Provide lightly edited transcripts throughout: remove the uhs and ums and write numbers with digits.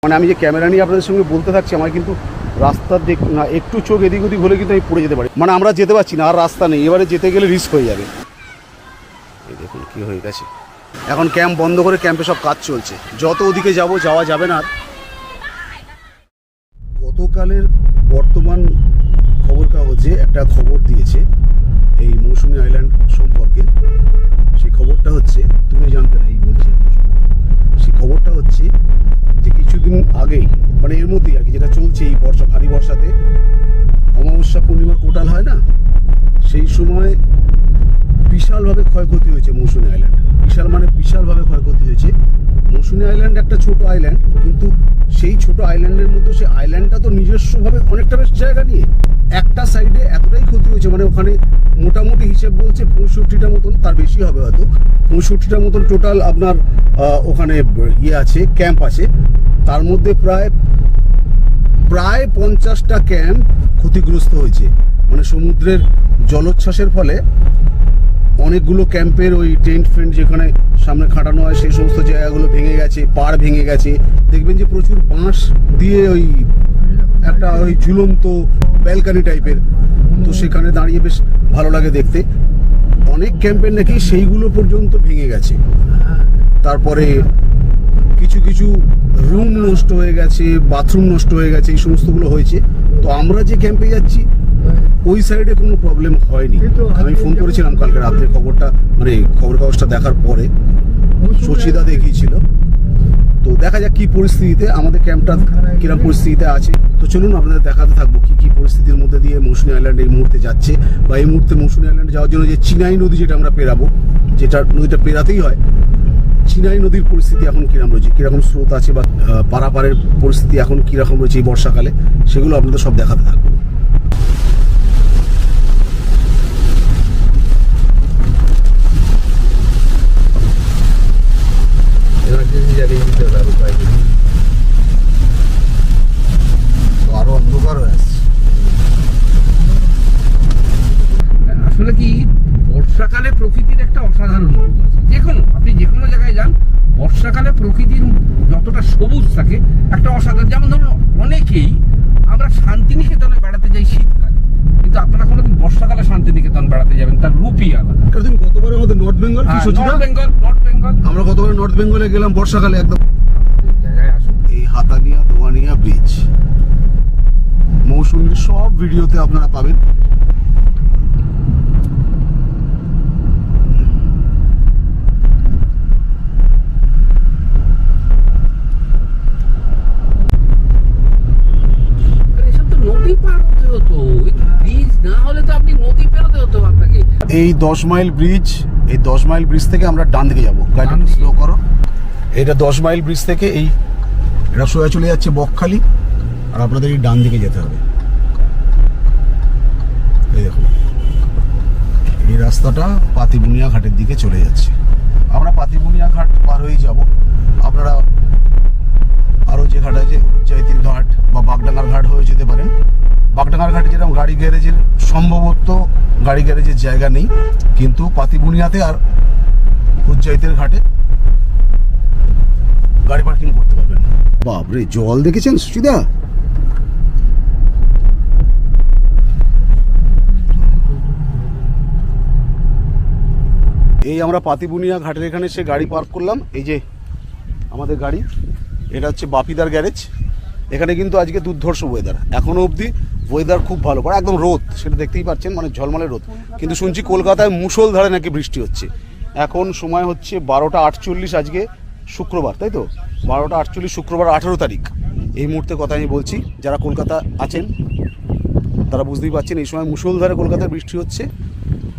মানে আমি যে ক্যামেরা নিয়ে আপনাদের সঙ্গে বলতে থাকছি, আমার কিন্তু রাস্তার দিক না একটু চোখ এদিক ওদিক হলে কিন্তু আমি পড়ে যেতে পারি। মানে আমরা যেতে পারছি না, আর রাস্তা নেই, এবারে যেতে গেলে রিস্ক হয়ে যাবে। এই দেখুন কী হয়ে গেছে। এখন ক্যাম্প বন্ধ করে ক্যাম্পে সব কাজ চলছে, যত ওদিকে যাওয়া যাবে না। গতকালের বর্তমান খবর কাগজে একটা খবর দিয়েছে এই মৌসুমী আইল্যান্ড সম্পর্কে। সেই খবরটা হচ্ছে, তুমি জানতে না এই বলছি, সেই খবরটা হচ্ছে যে কিছুদিন আগেই, মানে এর মধ্যেই আর কি, যেটা চলছে এই বর্ষা, ভারী বর্ষাতে অমাবস্যা পূর্ণিমা কোটাল হয় না, সেই সময় বিশালভাবে ক্ষয়ক্ষতি হয়েছে মৌসুমী আইল্যান্ড। বিশাল মানে বিশালভাবে ক্ষয়ক্ষতি হয়েছে। মৌসুমী আইল্যান্ড একটা ছোট আইল্যান্ড, কিন্তু সেই ছোট আইল্যান্ডের মধ্যে সেই আইল্যান্ডটা তো নিজস্বভাবে অনেকটা বেশ জায়গা নিয়ে, একটা সাইডে এতটাই ক্ষতি হয়েছে, মানে ওখানে মোটামুটি হিসেব বলছে 65টা মতন, তার বেশি হবে হয়তো, 65টা মতন টোটাল আপনার ওখানে ইয়ে আছে, ক্যাম্প আছে। তার মধ্যে প্রায় 50টা ক্যাম্প ক্ষতিগ্রস্ত হয়েছে। মানে সমুদ্রের জলোচ্ছ্বাসের ফলে অনেকগুলো ক্যাম্পের ওই টেন্ট ফেন্ট যেখানে সামনে খাটানো হয় সেই সমস্ত জায়গাগুলো ভেঙে গেছে, পাড় ভেঙে গেছে। দেখবেন যে প্রচুর বাঁশ দিয়ে ওই একটা ওই ঝুলন্ত ব্যালকানি টাইপের, তো সেখানে দাঁড়িয়ে বেশ ভালো লাগে দেখতে। অনেক ক্যাম্পের নাকি সেইগুলো পর্যন্ত ভেঙে গেছে। তারপরে কিছু রুম নষ্ট হয়ে গেছে, বাথরুম নষ্ট হয়ে গেছে, এই সমস্তগুলো হয়েছে। তো আমরা যে ক্যাম্পে যাচ্ছি ওই সাইডে কোনো প্রবলেম হয়নি। আমি ফোন করেছিলাম কালকে রাত্রে, খবরটা মানে খবর কাগজটা দেখার পরে সচিদা দেখিয়েছিল। তো দেখা যাক কি পরিস্থিতিতে আমাদের ক্যাম্পটা কিরকম পরিস্থিতিতে আছে। তো চলুন আপনাদের দেখাতে থাকবো কি পরিস্থিতির মধ্যে দিয়ে মৌসুমী আইল্যান্ড এই মুহূর্তে যাচ্ছে, বা এই মুহূর্তে মৌসুমী আইল্যান্ডে যাওয়ার জন্য যে চিনাই নদী যেটা আমরা পেরাবো, যেটা নদীটা পেরাতেই হয়, চিনাই নদীর পরিস্থিতি এখন কিরকম রয়েছে, কিরকম স্রোত আছে, বা পারাপারের পরিস্থিতি এখন কিরকম রয়েছে এই বর্ষাকালে, সেগুলো আপনাদের সব দেখাতে থাকবো। আরো অন্ধকার হয়ে আসছে। আসলে কি বর্ষাকালে প্রকৃতির একটা অসাধারণ রূপ আছে। আপনি যে কোনো জায়গায় যান, বর্ষাকালে প্রকৃতির যতটা সবুজ থাকে একটা অসাধারণ। যেমন ধরুন অনেকেই আমরা শান্তিনিকেতনে বেড়াতে যাই শীতকালে, কিন্তু আপনারা কোনোদিন বর্ষাকালে শান্তিনিকেতন বেড়াতে যাবেন, তার রূপই আলাদা। গতবার আমাদের নর্থ বেঙ্গল, আমরা গতবার নর্থ বেঙ্গলে গেলাম বর্ষাকালে একদম। এই হাতানিয়া দোয়ানিয়া ব্রিজ মৌসুমীর সব ভিডিওতে আপনারা পাবেন। এই 10 মাইল ব্রিজ, এই 10 মাইল ব্রিজ থেকে আমরা ডান দিকে যাবো। গাড়িটা একটু স্লো করো। এটা 10 মাইল ব্রিজ থেকে এই এটা সোজা চলে যাচ্ছে বকখালি, আর আপনাদের এই ডান দিকে যেতে হবে। এই দেখুন এই রাস্তাটা পাতিবুনিয়া ঘাটের দিকে চলে যাচ্ছে। আমরা পাতিবুনিয়া ঘাট পার হয়ে যাব। আপনারা আরও যে ঘাট আছে, জয়তীর ঘাট বা বাগডাঙ্গার ঘাট হয়ে যেতে পারেন। বাগডাঙ্গার ঘাটে যেরকম গাড়ি গ্যারেজের সম্ভবত গাড়ি গ্যারেজের জায়গা নেই, কিন্তু পাতিবুনিয়াতে আর উজ্জয়িতের ঘাটে গাড়ি পার্কিং করতে পারবেন। বাপরে, জল দেখেছেন সুচিদা? এই আমরা পাতিবুনিয়া ঘাটের এখানে সে গাড়ি পার্ক করলাম। এই যে আমাদের গাড়ি, এটা হচ্ছে বাপিদার গ্যারেজ। এখানে কিন্তু আজকে দুর্ধর্ষ ওয়েদার, এখনো অবধি ওয়েদার খুব ভালো, পড়ে একদম রোদ, সেটা দেখতেই পাচ্ছেন, মানে ঝলমলে রোদ। কিন্তু শুনছি কলকাতায় মুষলধারে নাকি বৃষ্টি হচ্ছে। এখন সময় হচ্ছে 12টা 48, আজকে শুক্রবার, তাই তো? 12টা 48 শুক্রবার 18 তারিখ এই মুহূর্তে কথা আমি বলছি। যারা কলকাতা আছেন তারা বুঝতেই পারছেন এই সময় মুষলধারে কলকাতায় বৃষ্টি হচ্ছে।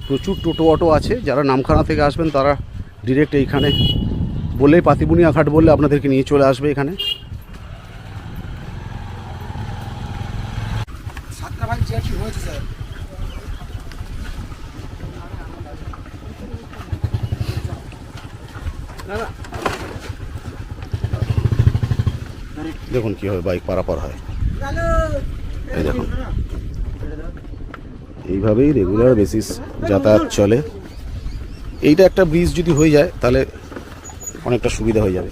প্রচুর টোটো অটো আছে, যারা নামখানা থেকে আসবেন তারা ডিরেক্ট এইখানে বললে, পাতিবুনিয়া ঘাট বললে আপনাদেরকে নিয়ে চলে আসবে এখানে। দেখুন কীভাবে বাইক পারাপার হয়, এই দেখুন এইভাবেই রেগুলার বেসিস যাতায়াত চলে। এইটা একটা ব্রিজ যদি হয়ে যায় তাহলে অনেকটা সুবিধা হয়ে যাবে।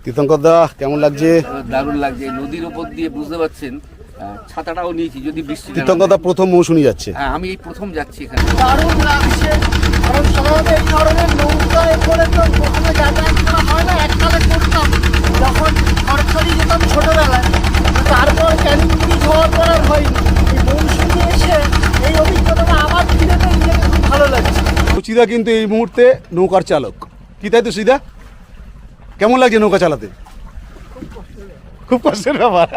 তীর্থঙ্কর দা কেমন লাগছে? দারুণ লাগছে, নদীর ওপর দিয়ে বুঝতে পারছেন ছাতাটাও নিয়েছি যদি বৃষ্টি না তীর্থঙ্কর দা প্রথম মৌসুমী যাচ্ছে। হ্যাঁ, আমি এই প্রথম যাচ্ছি এখানে। দারুণ লাগছে, কারণ সাধারণত এই ধরনের নৌকায় করে তো প্রথমে যাতায়াত করা হয় না, এককালে করতাম যখন সরকারি যেতাম ছোটবেলায়, তারপর ক্যানিং ব্রিজ হওয়ার পর আর হয়নি। এই মৌসুমে এসে এই অভিজ্ঞতাটা আবার ফিরে পেয়ে নিজেকে খুব ভালো লাগছে। সুচিদা কিন্তু এই মুহূর্তে নৌকার চালক, কি তাই তো সুচিদা? কেমন লাগছে নৌকা চালাতে? খুব কষ্টের ব্যাপার।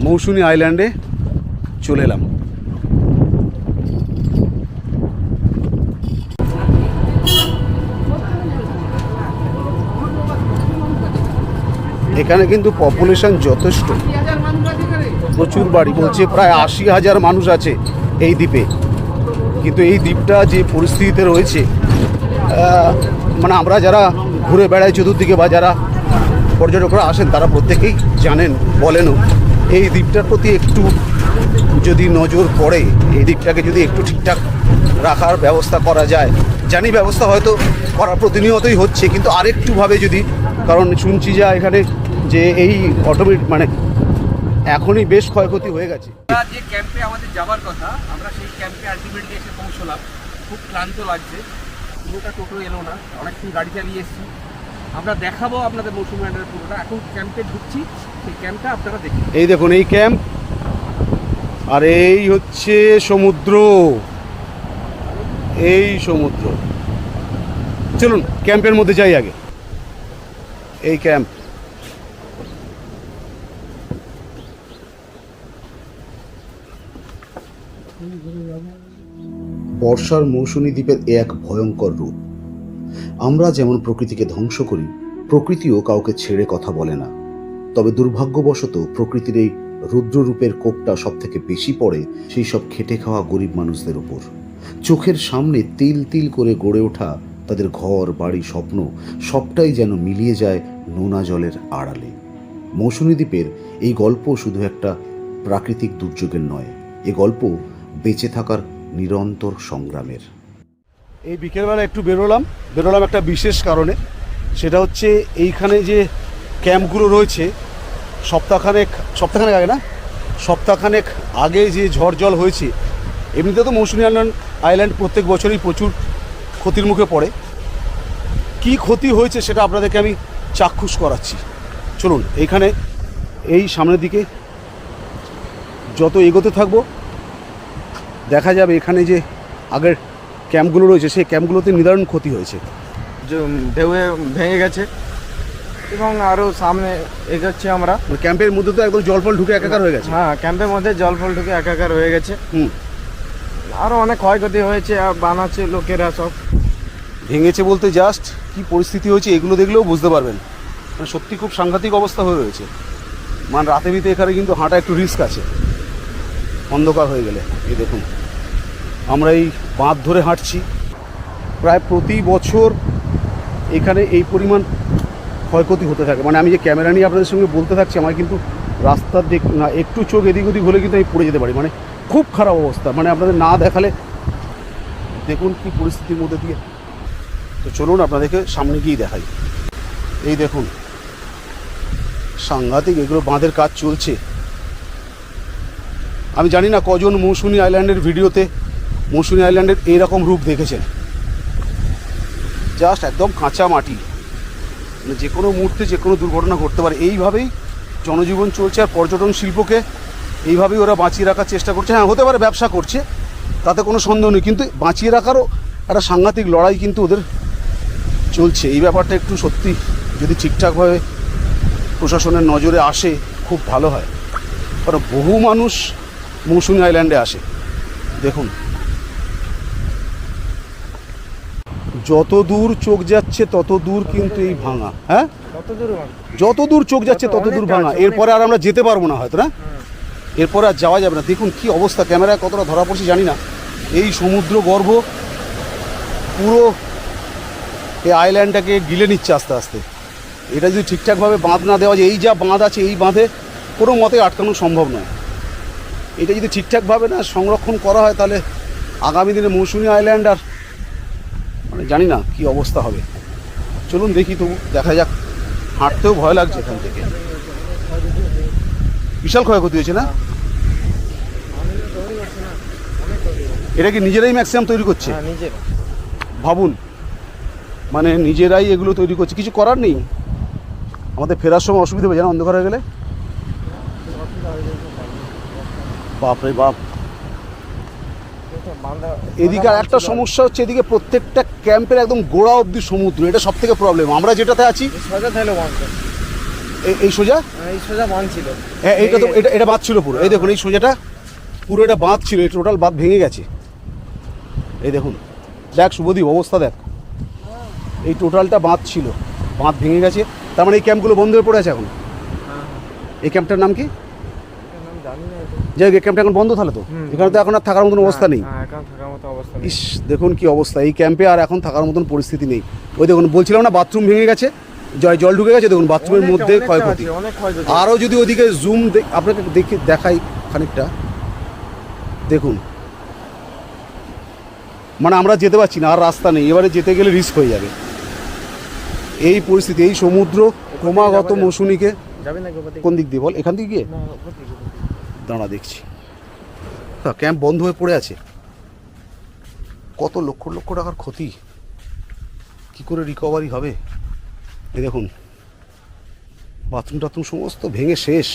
মৌসুমী আইল্যান্ডে চলে এলাম। এখানে কিন্তু পপুলেশন যথেষ্ট, প্রচুর বাড়ি, বলছে প্রায় ৮০,০০০ মানুষ আছে এই দ্বীপে। কিন্তু এই দ্বীপটা যে পরিস্থিতিতে রয়েছে, মানে আমরা যারা ঘুরে বেড়াই চতুর্দিকে বা যারা পর্যটকরা আসেন তারা প্রত্যেকেই জানেন, বলেনও, এই দ্বীপটার প্রতি একটু যদি নজর পড়ে, এই দ্বীপটাকে যদি একটু ঠিকঠাক রাখার ব্যবস্থা করা যায়, জানি ব্যবস্থা হয়তো করা প্রতিনিয়তই হচ্ছে, কিন্তু আরেকটুভাবে যদি, কারণ শুনছি যা এখানে যে এই অটোমেটিক মানে এখনই বেশ ক্ষয়ক্ষতি হয়ে গেছে। যে ক্যাম্পে আমাদের যাবার কথা, আমরা সেই ক্যাম্পে আলটিমেটলি এসে পৌঁছলাম। খুব ক্লান্ত লাগছে, পুরোটা টোটো এলো না, অনেকক্ষণ গাড়ি চালিয়ে এসেছি। আমরা দেখাবো আপনাদের মৌসুমী আইল্যান্ডের পুরোটা। এখন ক্যাম্পে ঢুকছি, সেই ক্যাম্পটা আপনারা দেখুন। এই দেখুন এই ক্যাম্প, আর এই হচ্ছে সমুদ্র, এই সমুদ্র। চলুন ক্যাম্পের মধ্যে যাই আগে। এই ক্যাম্প, বর্ষার মৌসুমী দ্বীপের এক ভয়ঙ্কর রূপ। আমরা যেমন প্রকৃতিকে ধ্বংস করি, প্রকৃতিও কাউকে ছেড়ে কথা বলে না। তবে দুর্ভাগ্যবশত প্রকৃতির এই রুদ্ররূপের কোপটা সব থেকে বেশি পড়ে সেই সব খেটে খাওয়া গরিব মানুষদের ওপর। চোখের সামনে তিল তিল করে গড়ে ওঠা তাদের ঘর বাড়ি স্বপ্ন সবটাই যেন মিলিয়ে যায় নোনা জলের আড়ালে। মৌসুমী দ্বীপের এই গল্প শুধু একটা প্রাকৃতিক দুর্যোগের নয়, এ গল্প বেঁচে থাকার নিরন্তর সংগ্রামের। এই বিকেলবেলা একটু বেরোলাম একটা বিশেষ কারণে। সেটা হচ্ছে এইখানে যে ক্যাম্পগুলো রয়েছে, সপ্তাহখানেক আগে যে ঝড় জল হয়েছে, এমনিতে তো মৌসুমী আইল্যান্ড প্রত্যেক বছরই প্রচুর ক্ষতির মুখে পড়ে। কি ক্ষতি হয়েছে সেটা আপনাদেরকে আমি চাক্ষুষ করাচ্ছি। চলুন এইখানে এই সামনের দিকে যত এগোতে থাকবো দেখা যাবে এখানে যে আগের ক্যাম্পগুলো রয়েছে সেই ক্যাম্পগুলোতে নিদারুণ ক্ষতি হয়েছে, যে ঢেউয়ে ভেঙে গেছে এবং আরও সামনে এগোচ্ছি আমরা। ক্যাম্পের মধ্যে তো একদম জল ফল ঢুকে একাকার হয়ে গেছে। হ্যাঁ, ক্যাম্পের মধ্যে জল ফল ঢুকে একাকার হয়ে গেছে। আরও অনেক ক্ষয়ক্ষতি হয়েছে, আর বানাচ্ছে লোকেরা সব। ভেঙেছে বলতে জাস্ট কি পরিস্থিতি হয়েছে এগুলো দেখলেও বুঝতে পারবেন, মানে সত্যি খুব সাংঘাতিক অবস্থা হয়ে রয়েছে। মানে রাতে বিতে এখানে কিন্তু হাঁটা একটু রিস্ক আছে অন্ধকার হয়ে গেলে। এই দেখুন আমরা এই বাঁধ ধরে হাঁটছি, প্রায় প্রতি বছর এখানে এই পরিমাণ ক্ষয়ক্ষতি হতে থাকে। মানে আমি যে ক্যামেরা নিয়ে আপনাদের সঙ্গে বলতে থাকছি, আমার কিন্তু রাস্তার না একটু চোখ এদিক ওদিক হলে কিন্তু আমি পড়ে যেতে পারি, মানে খুব খারাপ অবস্থা। মানে আপনাদের না দেখালে দেখুন কি পরিস্থিতির মধ্যে দিয়ে। তো চলুন আপনাদেরকে সামনে গিয়ে দেখাই। এই দেখুন সাংঘাতিক এগুলো বাঁধের কাজ চলছে। আমি জানি না কজন মৌসুমী আইল্যান্ডের ভিডিওতে মৌসুমী আইল্যান্ডের এইরকম রূপ দেখেছেন। জাস্ট একদম কাঁচা মাটি, মানে যে কোনো মুহূর্তে যে কোনো দুর্ঘটনা ঘটতে পারে। এইভাবেই জনজীবন চলছে, আর পর্যটন শিল্পকে এইভাবেই ওরা বাঁচিয়ে রাখার চেষ্টা করছে। হ্যাঁ, হতে পারে ব্যবসা করছে, তাতে কোনো সন্দেহ নেই, কিন্তু বাঁচিয়ে রাখারও একটা সাংঘাতিক লড়াই কিন্তু ওদের চলছে। এই ব্যাপারটা একটু সত্যি যদি ঠিকঠাকভাবে প্রশাসনের নজরে আসে খুব ভালো হয়, কারণ বহু মানুষ মৌসুমী আইল্যান্ডে আসে। দেখুন যত দূর চোখ যাচ্ছে তত দূর কিন্তু এই ভাঙা। হ্যাঁ, যত দূর চোখ যাচ্ছে তত দূর ভাঙা। এরপরে আর আমরা যেতে পারবো না হয়তো, না এরপরে আর যাওয়া যাবে না। দেখুন কি অবস্থা, ক্যামেরায় কতটা ধরা পড়ছে জানি না। এই সমুদ্র গর্ভ পুরো এই আইল্যান্ডটাকে গিলে নিচ্ছে আস্তে আস্তে। এটা যদি ঠিকঠাকভাবে বাঁধ না দেওয়া যায়, এই যা বাঁধ আছে এই বাঁধে কোনো মতে আটকানো সম্ভব নয়। এটা যদি ঠিকঠাকভাবে না সংরক্ষণ করা হয় তাহলে আগামী দিনে মৌসুমী আইল্যান্ড আর মানে জানি না কি অবস্থা হবে। চলুন দেখি তবু দেখা যাক, হাঁটতেও ভয় লাগছে এখান থেকে। বিশাল ক্ষয়ক্ষতি হয়েছে না? এটা কি নিজেরাই ম্যাক্সিমাম তৈরি করছে? হ্যাঁ নিজের। ভাবুন, মানে নিজেরাই এগুলো তৈরি করছে, কিছু করার নেই। আমাদের ফেরার সময় অসুবিধা হবে জানা, অন্ধকার হয়ে গেলে। বাপরে বাপ। এদিকে আর একটা সমস্যা হচ্ছে, এদিকে প্রত্যেকটা ক্যাম্পের একদম গোড়া অবধি সমুদ্র, এটা সব থেকে প্রবলেম। আমরা যেটাতে আছি সোজা থাইলো বন্ধ, এই সোজা, এই সোজা বাঁধ ছিল। হ্যাঁ এইটা তো এটা বাঁধ ছিল পুরো। এই দেখুন এই সোজাটা পুরো এটা বাঁধ ছিল, এই টোটাল বাঁধ ভেঙে গেছে। এই দেখুন, দেখ শুভদীপ অবস্থা দেখ, এই টোটালটা বাঁধ ছিল, বাঁধ ভেঙে গেছে। তার মানে এই ক্যাম্পগুলো বন্ধ হয়ে পড়ে আছে এখন। এই ক্যাম্পটার নাম কি? যাই হোক, এই ক্যাম্পটা এখন বন্ধ তাহলে তো, এখানে তো এখন আর থাকার মতন অবস্থা নেই। ইস দেখুন কি অবস্থা, এই ক্যাম্পে আর এখন থাকার মতন পরিস্থিতি নেই। ওই দেখুন বলছিলাম না বাথরুম ভেঙে গেছে, জল ঢুকে গেছে, দেখুন বাথরুমের মধ্যে ক্ষয়ক্ষতি। আরও যদি ওদিকে জুম আপনাকে দেখাই খানিকটা, দেখুন মানে আমরা যেতে পারছি না, আর রাস্তা নেই, এবারে যেতে গেলে রিস্ক হয়ে যাবে। এই পরিস্থিতি, এই সমুদ্র ক্রমাগত মৌসুমীকে কোন দিক দিয়ে বল, এখান থেকে গিয়ে দাঁড়া দেখছি, ক্যাম্প বন্ধ হয়ে পড়ে আছে। কত লক্ষ লক্ষ টাকার ক্ষতি, কি করে রিকভারি হবে? এই দেখুন বাথরুম টাথরুম সমস্ত ভেঙে শেষ।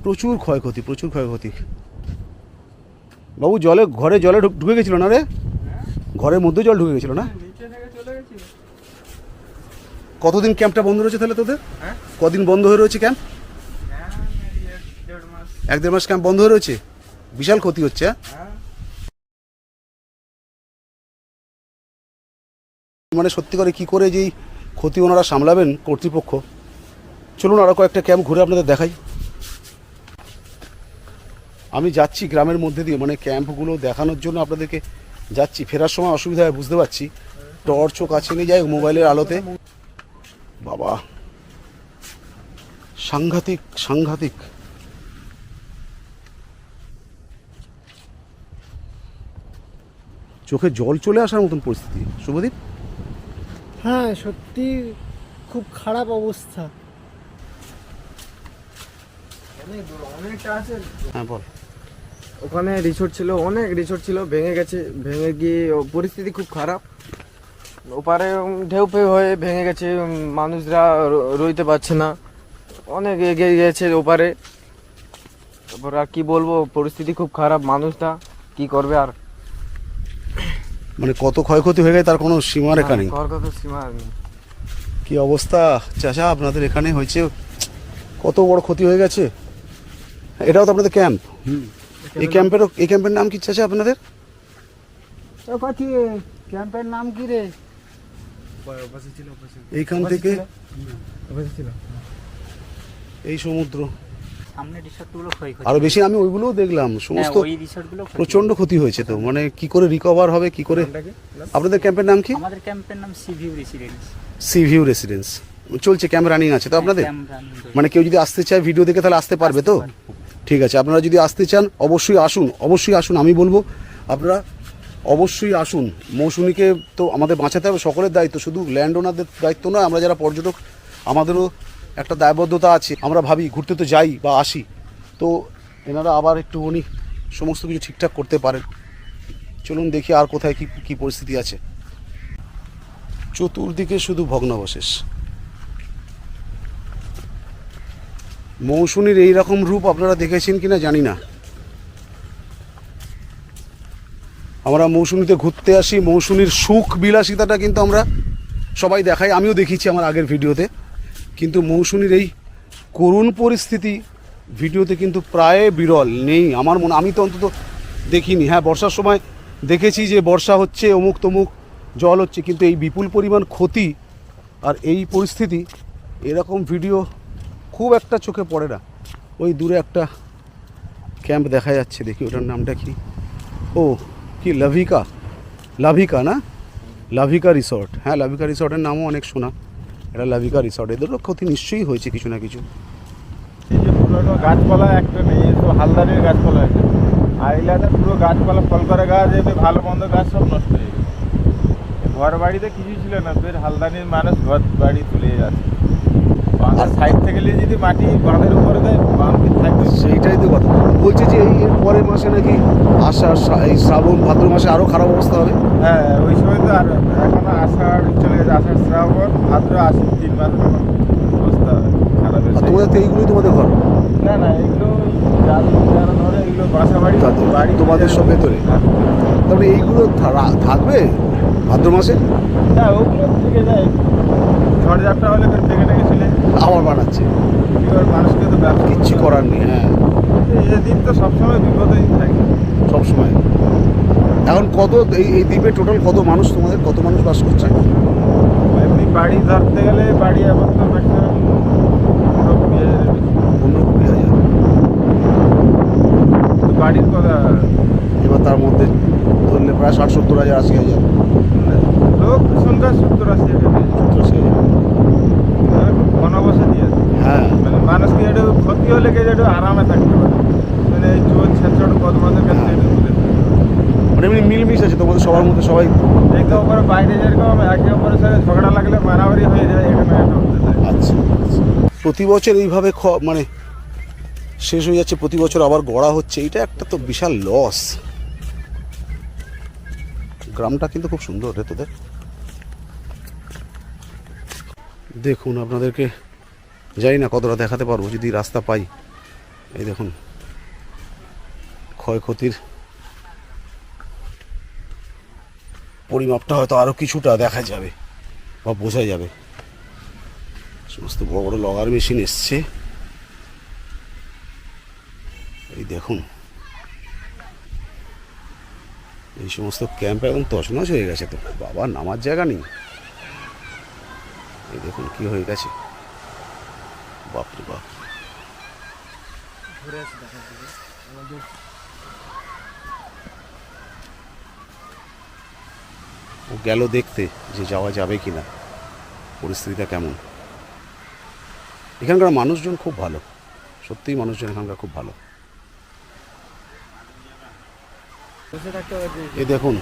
প্রচুর ক্ষয়ক্ষতি, প্রচুর ক্ষয়ক্ষতি। বাবু জলে, ঘরে জলে ঢুকে গেছিল না রে? ঘরের মধ্যে জল ঢুকে গেছিল না? কতদিন ক্যাম্পটা বন্ধ রয়েছে তাহলে তোদের? কদিন বন্ধ হয়ে রয়েছে ক্যাম্প? 1-1.5 মাস ক্যাম্প বন্ধ হয়ে রয়েছে। বিশাল ক্ষতি হচ্ছে। মানে সত্যি করে কি করে যেই ক্ষতি ওনারা সামলাবেন কর্তৃপক্ষ। চলুন আরও কয়েকটা ক্যাম্প ঘুরে আপনাদের দেখাই। আমি যাচ্ছি গ্রামের মধ্যে দিয়ে, মানে ক্যাম্পগুলো দেখানোর জন্য আপনাদেরকে যাচ্ছি। ফেরার সময় অসুবিধা হয় বুঝতে পারছি, টর্চও কাছে নিয়ে যাই মোবাইলের আলোতে। বাবা সাংঘাতিক সাংঘাতিক। চোখে জল চলে আসার মতন পরিস্থিতি শুভদীপ। হ্যাঁ সত্যি খুব খারাপ অবস্থা। হ্যাঁ বল। ওখানে রিসোর্ট ছিল, অনেক রিসোর্ট ছিল, ভেঙে গেছে। ভেঙে গিয়ে পরিস্থিতি খুব খারাপ। ওপারে ঢেউ ফেউ হয়ে ভেঙে গেছে, মানুষরা রইতে পারছে না, অনেক এগিয়ে গেছে ওপারে। তারপর আর কি বলবো, পরিস্থিতি খুব খারাপ, মানুষটা কি করবে আর। মানে কত ক্ষয়ক্ষতি হয়ে গেছে তার কোনো সীমারেখা নেই। সীমা নেই। কি অবস্থা চাচা আপনাদের এখানে হয়েছে, কত বড় ক্ষতি হয়ে গেছে। এটাও তো আপনাদের ক্যাম্প। এই ক্যাম্পের নাম কি চাচা আপনাদের? ক্যাম্পের নাম কি রে? এইখান থেকে এই সমুদ্র সামনে রিসর্টগুলো ক্ষয়ক্ষতি। আরো বেশি, আমি ওইগুলোও দেখলাম, সমস্ত ওই রিসর্টগুলো প্রচন্ড ক্ষতি হয়েছে। তো মানে কি করে রিকভার হবে, কি করে? আপনাদের ক্যাম্পের নাম কি? আমাদের ক্যাম্পের নাম C view residence. C view residence চলছে, ক্যাম্প রানিং আছে তো আপনাদের? মানে কেউ যদি আসতে চায় ভিডিও দেখে তাহলে আসতে পারবে তো? ঠিক আছে, আপনারা যদি আসতে চান অবশ্যই আসুন, অবশ্যই আসুন। আমি বলবো আপনারা অবশ্যই আসুন। মৌসুমীকে তো আমাদের বাঁচাতে হবে, সকলের দায়িত্ব, শুধু ল্যান্ড ওনারদের দায়িত্ব নয়। আমরা যারা পর্যটক আমাদেরও একটা দায়বদ্ধতা আছে। আমরা ভাবি ঘুরতে তো যাই বা আসি, তো এনারা আবার একটুখানি সমস্ত কিছু ঠিকঠাক করতে পারেন। চলুন দেখি আর কোথায় কি কি পরিস্থিতি আছে। চতুর্দিকে শুধু ভগ্নাবশেষ। মৌসুমীর এইরকম রূপ আপনারা দেখেছেন কিনা জানি না। আমরা মৌসুমীতে ঘুরতে আসি, মৌসুমীর সুখ বিলাসিতাটা কিন্তু আমরা সবাই দেখাই, আমিও দেখিয়েছি আমার আগের ভিডিওতে। কিন্তু মৌসুমীর এই করুণ পরিস্থিতি ভিডিওতে কিন্তু প্রায় বিরল নেই আমার মনে, আমি তো অন্তত দেখিনি। হ্যাঁ বর্ষার সময় দেখেছি যে বর্ষা হচ্ছে, অমুক তমুক জল হচ্ছে, কিন্তু এই বিপুল পরিমাণ ক্ষতি আর এই পরিস্থিতি এরকম ভিডিও খুব একটা চোখে পড়ে না। ওই দূরে একটা ক্যাম্প দেখা যাচ্ছে, দেখি ওটার নামটা কি। ও কি লাভিকা না, লাভিকা রিসর্ট। হ্যাঁ লাভিকা রিসর্টের নামও অনেক শোনা, এটা লাভিকা রিসর্ট। এদেরও ক্ষতি নিশ্চয়ই হয়েছে কিছু না কিছু। এই যে পুরোনো গাছপালা একটা নেই, সব হালদারের গাছপালা আছে। আর এলাকাতে পুরো গাছপালা, ফল করা গাছ, এমনি ভালো মন্দ গাছ সব নষ্ট হয়ে গেছে। ঘর বাড়িতে কিছু ছিল না, ফের হালদানির মানুষ ঘর বাড়ি তুলে যাচ্ছে। বাঁধের সাইড থেকে নিয়ে যদি মাটি বাঁধের উপরে দেয়, বাঁধ কি থাকবে? সেইটাই তো কথা বলছে যে এই এর পরের মাসে নাকি এই শ্রাবণ ভাদ্র মাসে আরো খারাপ অবস্থা হবে। হ্যাঁ, ওই সময় তো আর এখনো আষাঢ় চলে গেছে, আষাঢ় শ্রাবণ ভাদ্র আশ্বিন 3 মাস অবস্থা খারাপ আর হয়েছে। তোমাদের তো এইগুলোই তোমাদের ঘর, না না, এগুলো যারা ধরে এগুলো বাসা বাড়ি তাদের, বাড়ি তোমাদের সব ভেতরে। হ্যাঁ। তারপরে এইগুলো থাকবে ভাদ্র মাসে না, ওগুলো থেকে যায়, ঝড় ঝাপটা হলে ফের থেকে থেকে চলে যায়। আবার বানাচ্ছে, এবার মানুষকে তো ব্যবসা কিচ্ছু করার নেই। হ্যাঁ, এই দিন তো সবসময় বিপদেই থাকে। সব সময়। এখন কত এই দ্বীপে টোটাল কত মানুষ, তোমাদের কত মানুষ বাস করছে? এমনি বাড়ি ধরতে গেলে বাড়ি আবার তো ম্যাক্সিমাম 15-20 হাজারের বেশি। 15-20 হাজার। তো বাড়ির কথা এবার তার মধ্যে ধরলে প্রায় 60-70 হাজার, 80 হাজার, লোক সংখ্যা 70-80 হাজার। 70-80 হাজার। খুব ঘনবসতি আছে। হ্যাঁ, মানে মানুষকে একটু ক্ষতি হলে গিয়ে একটু আরামে থাকতে পারে, মানে এই চোর ছেঁচড় বদমাশের কাছে একটু দূরে থাকতে পারে। মানে এমনি মিলমিশ আছে তোমাদের সবার মধ্যে, সবাই। একে অপরে বাইরে যেরকম একে অপরের সাথে ঝগড়া লাগলে মারামারি হয়ে যায়, এখানে একটা হতে থাকে। আচ্ছা আচ্ছা। প্রতি বছর এইভাবে মানে শেষ হয়ে যাচ্ছে, প্রতি বছর আবার গড়া হচ্ছে, এটা একটা তো বিশাল লস। গ্রামটা কিন্তু খুব সুন্দর রে তোদের। দেখুন, আপনাদেরকে জানি না কতটা দেখাতে পারবো, যদি রাস্তা পাই। এই দেখুন ক্ষয়ক্ষতির পরিমাপটা হয়তো আরো কিছুটা দেখা যাবে বা বোঝা যাবে। সমস্ত বড় বড় লগার মেশিন এসছে, এই দেখুন। এই সমস্ত ক্যাম্প একদম তছনছ হয়ে গেছে, তো বাবা নামার জায়গা নেই। এই দেখুন কি হয়ে গেছে, বাপরে বাপ। ও গেল দেখতে যে যাওয়া যাবে কিনা, পরিস্থিতিটা কেমন। এখানকার মানুষজন খুব ভালো, সত্যিই মানুষজন এখানকার খুব ভালো। এই দেখুন,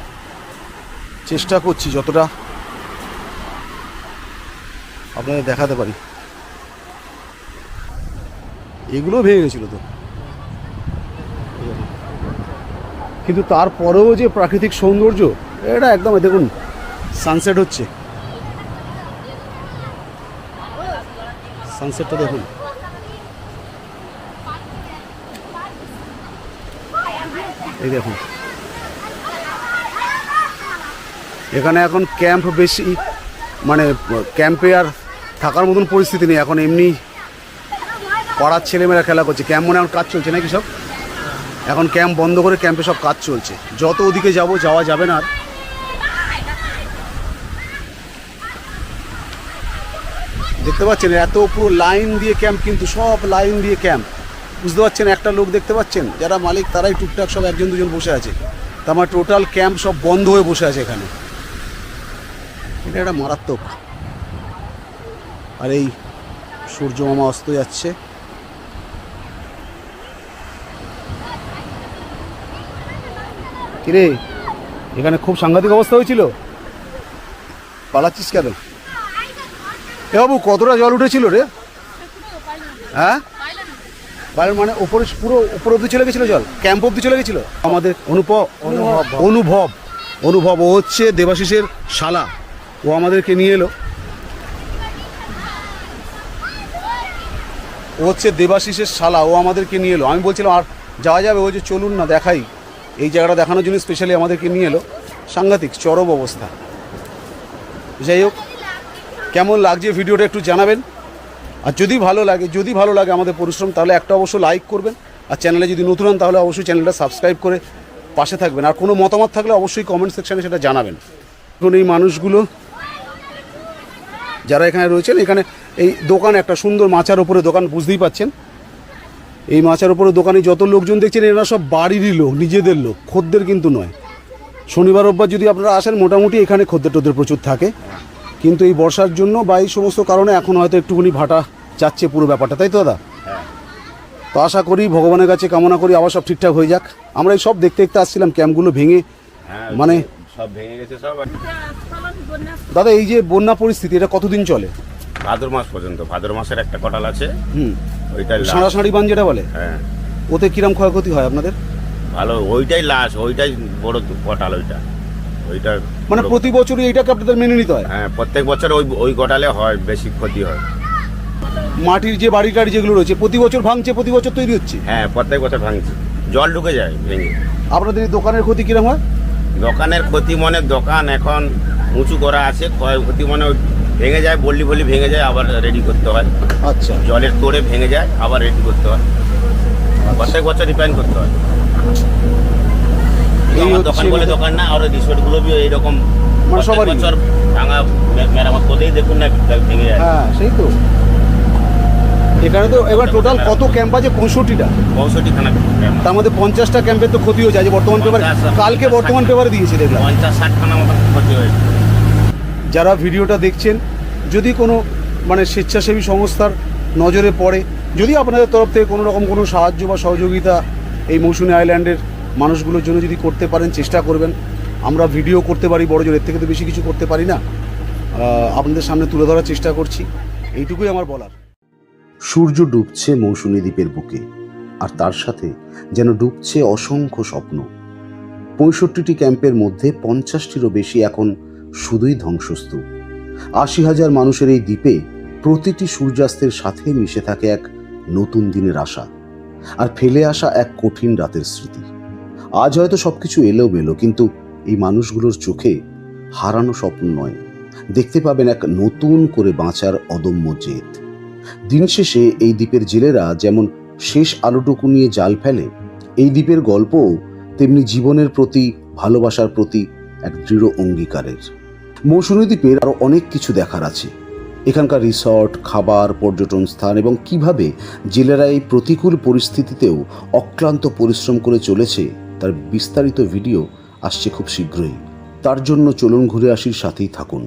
চেষ্টা করছি যতটা আপনাদের দেখাতে পারি। এগুলো ভেঙে গেছিল তো, কিন্তু তারপরেও যে প্রাকৃতিক সৌন্দর্য, এটা একদম। দেখুন সানসেট হচ্ছে, সানসেটটা দেখুন। এই দেখুন, এখানে এখন ক্যাম্প বেশি, মানে ক্যাম্পে আর থাকার মতন পরিস্থিতি নেই এখন। এমনি পাড়ার ছেলেমেয়েরা খেলা করছে, ক্যাম্প মনে এখন কাজ চলছে নাকি সব। এখন ক্যাম্প বন্ধ করে ক্যাম্পে সব কাজ চলছে, যত ওদিকে যাওয়া যাবে না আর। দেখতে পাচ্ছেন এত পুরো লাইন দিয়ে ক্যাম্প, কিন্তু সব লাইন দিয়ে ক্যাম্প, বুঝতে পারছেন। একটা লোক দেখতে পাচ্ছেন, যারা মালিক তারাই টুকটাক সব 1-2 বসে আছে। তার মানে টোটাল ক্যাম্প সব বন্ধ হয়ে বসে আছে এখানে। এটা একটা মারাত্মক। আর এই সূর্য মামা অস্ত যাচ্ছে। কিরে, এখানে খুব সাংঘাতিক অবস্থা হয়েছিল, পালাচ্ছিস কেন? এ বাবু, কতটা জল উঠেছিল রে? হ্যাঁ, বাইরে মানে ওপরে, পুরো উপর অব্দি চলে গেছিল জল, ক্যাম্প অব্দি চলে গেছিল। আমাদের অনুভব ও হচ্ছে দেবাশিসের শালা, ও আমাদেরকে নিয়ে এলো। ও হচ্ছে দেবাশিসের শালা, ও আমাদেরকে নিয়ে এলো। আমি বলছিলাম আর যাওয়া যাবে, ও যে চলুন না দেখাই, এই জায়গাটা দেখানোর জন্য স্পেশালি আমাদেরকে নিয়ে এলো। সাংঘাতিক চরম অবস্থা। যাই হোক, কেমন লাগছে ভিডিওটা একটু জানাবেন। আর যদি ভালো লাগে আমাদের পরিশ্রম, তাহলে একটা অবশ্য লাইক করবেন। আর চ্যানেলে যদি নতুন হন তাহলে অবশ্যই চ্যানেলটা সাবস্ক্রাইব করে পাশে থাকবেন। আর কোনো মতামত থাকলে অবশ্যই কমেন্ট সেকশানে সেটা জানাবেন। এখন এই মানুষগুলো যারা এখানে রয়েছেন, এখানে এই দোকান, একটা সুন্দর মাচার ওপরে দোকান, বুঝতেই পাচ্ছেন। এই মাচার ওপরে দোকানে যত লোকজন দেখছেন, এরা সব বাড়িরই লোক, নিজেদের লোক, খদ্দের কিন্তু নয়। শনিবার রোববার যদি আপনারা আসেন, মোটামুটি এখানে খদ্দের টদ্দের প্রচুর থাকে। কিন্তু এই বর্ষার জন্য বা এই সমস্ত কারণে এখন হয়তো একটুখানি ভাটা যাচ্ছে পুরো ব্যাপারটা, তাই তো দাদা? তো আশা করি, ভগবানের কাছে কামনা করি আবার সব ঠিকঠাক হয়ে যাক। আমরা এই সব দেখতে আসছিলাম, ক্যাম্পগুলো ভেঙে, মানে সব ভেঙে গেছে সব। দাদা এই যে বন্যা পরিস্থিতি এটা কতদিন চলে? ভাদ্র মাস পর্যন্ত। ভাদ্র মাসের একটা কটাল আছে, হুম, ওইটাই last। সাঁড়াসাঁড়ি বান যেটা বলে, হ্যাঁ ওতে কিরম ক্ষয়ক্ষতি হয় আপনাদের? ভালো, ওইটাই লাস্ট, ওইটাই বড় কটাল ওইটা। ওইটা মানে প্রতি বছরই এইটাকে আপনাদের মেনে নিতে হয়? হ্যাঁ, প্রত্যেক বছর ওই কটালে হয়, বেশি ক্ষতি হয়। মাটির যে বাড়ি টাড়ি যেগুলো রয়েছে প্রতি বছর ভাঙছে, প্রতি বছর তৈরি হচ্ছে? হ্যাঁ, প্রত্যেক বছর ভাঙছে, জল ঢুকে যায় ভেঙে। আপনাদের এই দোকানের ক্ষতি কিরম হয়? দোকানের ক্ষতি মানে দোকান এখন উঁচু করা আছে, ক্ষয়ক্ষতি মানে ওই ভেঙে যায়, বল্লি বল্লি ভেঙে যায়, আবার রেডি করতে হয়। আচ্ছা, জলের তোড়ে ভেঙে যায়, আবার রেডি করতে হয়, প্রত্যেক বছর রিপেয়ার করতে হয়। এই আমার হচ্ছে দোকান বলে আমাদের- দোকান না, আর রিসোর্টগুলো এইরকম মানে প্রত্যেক সবারই? বছর ভাঙা মেরামত করলেই দেখুন না ভেঙে যায়। হ্যাঁ সেই তো। এখানে তো এবার টোটাল কত ক্যাম্প আছে? 65টা। 65খানা তার মধ্যে 50টা ক্যাম্পের তো ক্ষতি হয়েছে, আজ বর্তমান পেপারে, 50 কালকে বর্তমান পেপারে দিয়েছে দেখলাম। 50-60খানা মতো ক্ষতি হয়েছে। যারা ভিডিওটা দেখছেন, যদি কোনো মানে স্বেচ্ছাসেবী সংস্থার নজরে পড়ে, যদি আপনাদের তরফ থেকে কোনো রকম কোনো সাহায্য বা সহযোগিতা এই মৌসুমী আইল্যান্ডের মানুষগুলোর জন্য যদি করতে পারেন, চেষ্টা করবেন। আমরা ভিডিও করতে পারি বড় জোর, এর থেকে তো বেশি কিছু করতে পারি না। আপনাদের সামনে তুলে ধরার চেষ্টা করছি, এইটুকুই আমার বলার। সূর্য ডুবছে মৌসুমী দ্বীপের বুকে, আর তার সাথে যেন ডুবছে অসংখ্য স্বপ্ন। 65টি ক্যাম্পের মধ্যে 50টিরও বেশি এখন শুধুই ধ্বংসস্তূপ। 80,000 মানুষের এই দ্বীপে প্রতিটি সূর্যাস্তের সাথে মিশে থাকে এক নতুন দিনের আশা, আর ফেলে আসা এক কঠিন রাতের স্মৃতি। আজ হয়তো সবকিছু এলোমেলো, কিন্তু এই মানুষগুলোর চোখে হারানো স্বপ্ন নয়, দেখতে পাবেন এক নতুন করে বাঁচার অদম্য জেদ। দিন শেষে এই দ্বীপের জেলেরা যেমন শেষ আলোটুকু নিয়ে জাল ফেলে, এই দ্বীপের গল্পও তেমনি জীবনের প্রতি, ভালোবাসার প্রতি এক দৃঢ় অঙ্গীকারের। মৌসুমী দ্বীপের আরও অনেক কিছু দেখার আছে। এখানকার রিসর্ট, খাবার, পর্যটন স্থান এবং কিভাবে জেলেরা এই প্রতিকূল পরিস্থিতিতেও অক্লান্ত পরিশ্রম করে চলেছে, তার বিস্তারিত ভিডিও আসছে খুব শীঘ্রই। তার জন্য চলুন ঘুরে আসির সাথেই থাকুন।